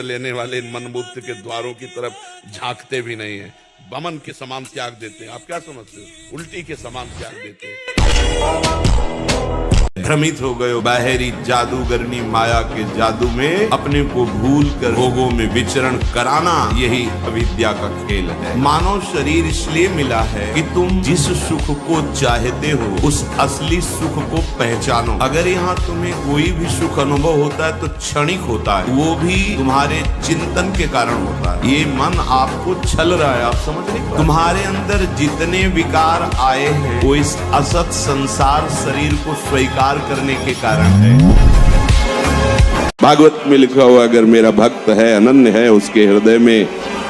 लेने वाले इन मनमूर्ति के द्वारों की तरफ झांकते भी नहीं है, बमन के समान त्याग देते हैं। आप क्या समझते हो? उल्टी के समान त्याग देते हैं। भ्रमित हो गए बाहरी जादूगरनी माया के जादू में अपने को भूल कर भोगों में विचरण कराना, यही अविद्या का खेल है। मानव शरीर इसलिए मिला है कि तुम जिस सुख को चाहते हो उस असली सुख को पहचानो। अगर यहाँ तुम्हें कोई भी सुख अनुभव होता है तो क्षणिक होता है, वो भी तुम्हारे चिंतन के कारण होता है। ये मन आपको छल रहा है, आप समझ नहीं। तुम्हारे अंदर जितने विकार आए हैं वो इस असत संसार शरीर को स्वीकार करने के कारण है। भागवत में लिखा हुआ, अगर मेरा भक्त है, अनन्य है, उसके हृदय में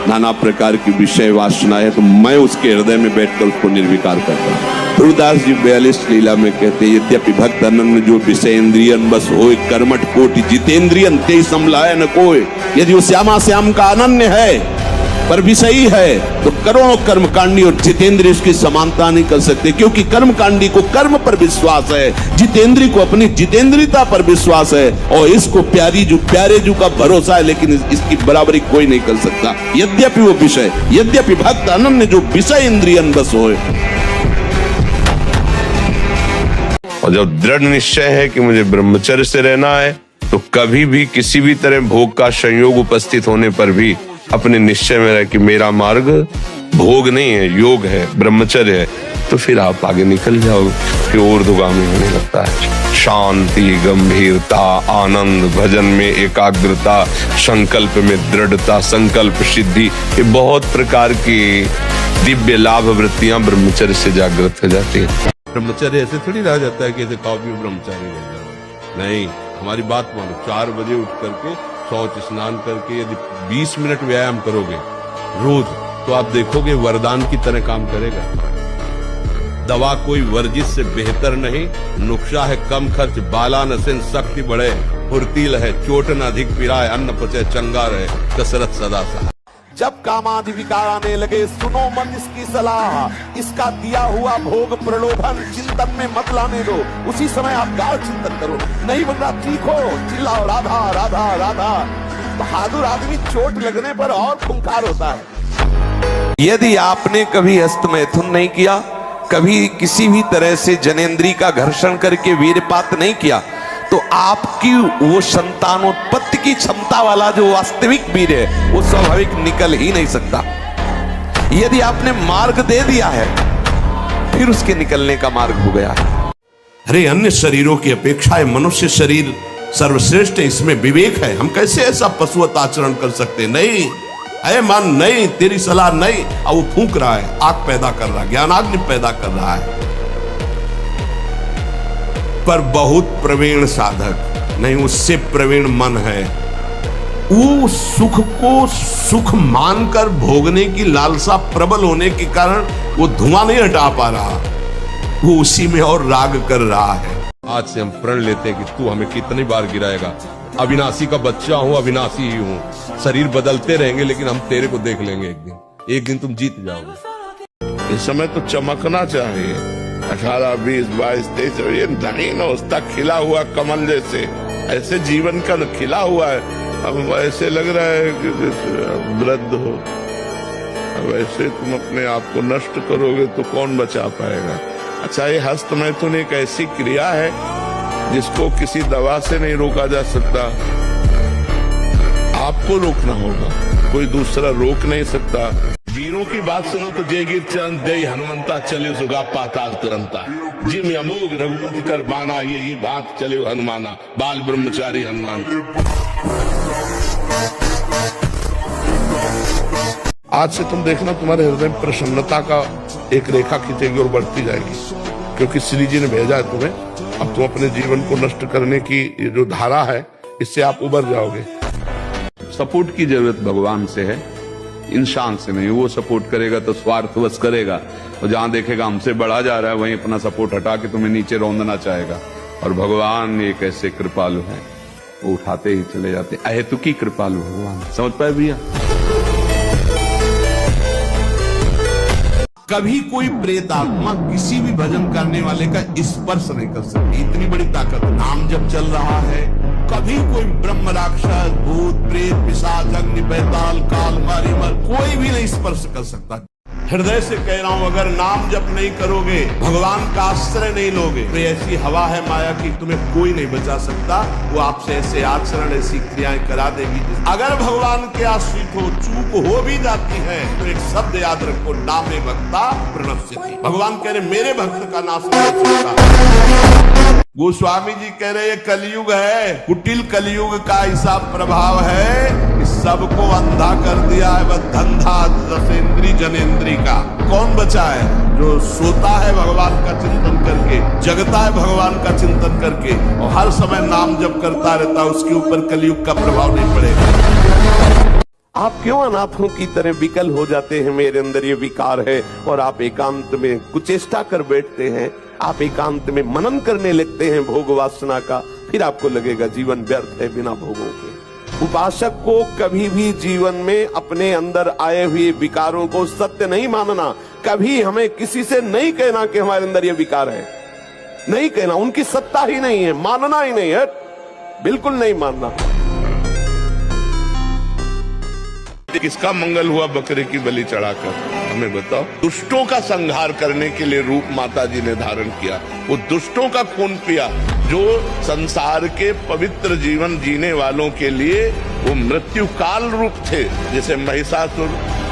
नाना प्रकार की विषय वासना है, तो मैं उसके हृदय में बैठकर उसको निर्विकार करता हूँ। तुलसीदास जी 42 लीला में कहते हैं, यद्यपि भक्त अनन्य जो विषय इंद्रियन बस होए, कर्मठ कोटि जितेंद्रियन ते समलाय न कोय। यदि वो श्यामा श्याम का अनन्य है पर विषयी है तो करोड़ों कर्मकांडी और जितेंद्रिय उसकी समानता नहीं कर सकते, क्योंकि कर्मकांडी को कर्म पर विश्वास है, जितेंद्रिय को अपनी जितेंद्रियता पर विश्वास है, और इसको प्यारे जू का भरोसा है, लेकिन इसकी बराबरी कोई नहीं कर सकता। यद्यपि वो विषय, यद्यपि भक्त अनन्य जो विषय इंद्रियन बस होए। और जब दृढ़ निश्चय है कि मुझे ब्रह्मचर्य से रहना है, तो कभी भी किसी भी तरह भोग का संयोग उपस्थित होने पर भी अपने निश्चय में रहे कि मेरा मार्ग भोग नहीं है, योग है, ब्रह्मचर्य है, तो फिर आप आगे निकल जाओगे, फिर ऊर्ध्वगामी होने लगता है। शांति, गंभीरता, आनंद, भजन में एकाग्रता, संकल्प में दृढ़ता, संकल्प सिद्धि, ये बहुत प्रकार की दिव्य लाभ वृत्तियां ब्रह्मचर्य से जागृत हो जाती है। ब्रह्मचर्य ऐसे थोड़ी रह जाता है कि ऐसे कॉपी में ब्रह्मचारी रह जाओ। नहीं, हमारी बात मानो, 4 बजे उठ करके शौच स्नान करके यदि 20 मिनट व्यायाम करोगे रोज, तो आप देखोगे वरदान की तरह काम करेगा। दवा कोई वर्जिश से बेहतर नहीं, नुक्शा है कम खर्च, बाला नसेन शक्ति बढ़े, फुर्तील है, चोट न अधिक पिराए, अन्न पचे चंगा रहे, कसरत सदा सहा। जब कामादि विकार आने लगे, सुनो मत इसकी सलाह, इसका दिया हुआ भोग प्रलोभन चिंतन में मत लाने दो। उसी समय आप गाढ़ चिंतन करो, नहीं बन रहा चीखो, चिल्लाओ राधा राधा राधा। बहादुर आदमी चोट लगने पर और खूंखार होता है। यदि आपने कभी हस्तमैथुन नहीं किया, कभी किसी भी तरह से जनेंद्री का घर्षण करके वीरपात नहीं किया, तो आपकी वो संतानोत्पत्ति की क्षमता वाला जो वास्तविक वीर है वो स्वाभाविक निकल ही नहीं सकता। यदि आपने मार्ग दे दिया है, फिर उसके निकलने का मार्ग हो गया है। अरे अन्य शरीरों की अपेक्षा है मनुष्य शरीर सर्वश्रेष्ठ है, इसमें विवेक है। हम कैसे ऐसा पशुवत आचरण कर सकते? नहीं, अरे मन नहीं, तेरी सलाह नहीं। अब वो फूंक रहा है, आग पैदा कर रहा है, ज्ञानाग्नि पैदा कर रहा है। पर बहुत प्रवीण साधक नहीं, उससे प्रवीण मन है, वो सुख को सुख मानकर भोगने की लालसा प्रबल होने के कारण वो धुआं नहीं हटा पा रहा, वो उसी में और राग कर रहा है। आज से हम प्रण लेते हैं कि तू हमें कितनी बार गिराएगा। अविनाशी का बच्चा हूँ, अविनाशी ही हूँ, शरीर बदलते रहेंगे लेकिन हम तेरे को देख लेंगे। एक दिन तुम जीत जाओगे। इस समय तो चमकना चाहिए। 18, 20, 22, 23, ये नवीन अवस्था खिला हुआ कमल जैसे, ऐसे जीवन का खिला हुआ है। अब ऐसे लग रहा है कि वृद्ध हो। अब ऐसे तुम अपने आप को नष्ट करोगे तो कौन बचा पाएगा? अच्छा, ये हस्तमैथुन एक ऐसी क्रिया है जिसको किसी दवा से नहीं रोका जा सकता। आपको रोकना होगा, कोई दूसरा रोक नहीं सकता। वीरों की बात सुनो तो जय गिर चंद जय हनुमंता, चले सुगा पाताल तुरंता, जिम अमोघ रघुपति कर बाना, यही बात चले हनुमाना, बाल ब्रह्मचारी हनुमान। आज से तुम देखना, तुम्हारे हृदय में प्रसन्नता का एक रेखा खींचेगी और बढ़ती जाएगी, क्योंकि श्री जी ने भेजा है तुम्हें। अब तुम अपने जीवन को नष्ट करने की ये जो धारा है, इससे आप उबर जाओगे। सपोर्ट की जरूरत भगवान से है, इंसान से नहीं। वो सपोर्ट करेगा तो स्वार्थवश करेगा, और जहां देखेगा हमसे बढ़ा जा रहा है वहीं अपना सपोर्ट हटा के तुम्हें नीचे रौंदना चाहेगा। और भगवान एक ऐसे कृपालु है, वो उठाते ही चले जाते। अहेतुकी कृपालु भगवान, समझ पाए भैया? कभी कोई प्रेत आत्मा किसी भी भजन करने वाले का स्पर्श नहीं कर सकती, इतनी बड़ी ताकत। नाम जब चल रहा है, कभी कोई ब्रह्म राक्षस भूत प्रेत पिशाच अग्नि बैताल काल मारीमल कोई भी नहीं स्पर्श कर सकता। हृदय से कह रहा हूं, अगर नाम जप नहीं करोगे, भगवान का आश्रय नहीं लोगे, तो ऐसी हवा है माया की तुम्हें कोई नहीं बचा सकता। वो आपसे ऐसे आचरण ऐसी क्रियाएं करा देगी। अगर भगवान के आश्रित हो, चूक हो भी जाती है तो एक शब्द याद रखो, नामे भक्ता प्रणश्यति। भगवान कह रहे मेरे भक्त का नाश नहीं हो सकता। गोस्वामी जी कह रहे ये कलयुग है, कुटिल कलयुग का ऐसा प्रभाव है कि सबको अंधा कर दिया है। वह धंधा दशेंद्री जनेन्द्री का कौन बचा है? जो सोता है भगवान का चिंतन करके, जगता है भगवान का चिंतन करके और हर समय नाम जप करता रहता, उसके ऊपर कलयुग का प्रभाव नहीं पड़ेगा। आप क्यों अनाथों की तरह विकल हो जाते हैं? मेरे अंदर ये विकार है और आप एकांत में कुचेष्टा कर बैठते हैं, आप एकांत में मनन करने लगते हैं भोग वासना का, फिर आपको लगेगा जीवन व्यर्थ है बिना भोगों के। उपासक को कभी भी जीवन में अपने अंदर आए हुए विकारों को सत्य नहीं मानना। कभी हमें किसी से नहीं कहना कि हमारे अंदर ये विकार है, नहीं कहना, उनकी सत्ता ही नहीं है, मानना ही नहीं है, बिल्कुल नहीं मानना। किसका मंगल हुआ बकरे की बलि चढ़ाकर? हमें बताओ। दुष्टों का संहार करने के लिए रूप माता जी ने धारण किया, वो दुष्टों का खून पिया जो संसार के पवित्र जीवन जीने वालों के लिए वो मृत्यु काल रूप थे। जैसे महिषासुर,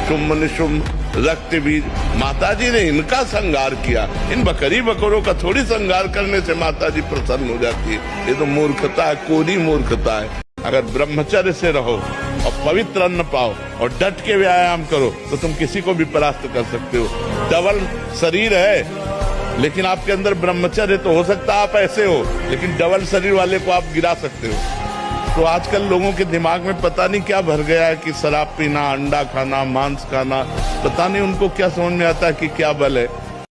शुंभ निशुंभ, रक्त बीज, माता जी ने इनका संहार किया। इन बकरी बकरों का थोड़ी संहार करने से माता जी प्रसन्न हो जाती है। ये तो मूर्खता है, कोरी मूर्खता है। अगर ब्रह्मचर्य से रहो और पवित्र अन्न पाओ और डट के व्यायाम करो तो तुम किसी को भी परास्त कर सकते हो। डबल शरीर है लेकिन आपके अंदर ब्रह्मचर्य तो हो सकता है आप ऐसे हो, लेकिन डबल शरीर वाले को आप गिरा सकते हो। तो आजकल लोगों के दिमाग में पता नहीं क्या भर गया है कि शराब पीना, अंडा खाना, मांस खाना, पता नहीं उनको क्या समझ में आता है कि क्या बल है।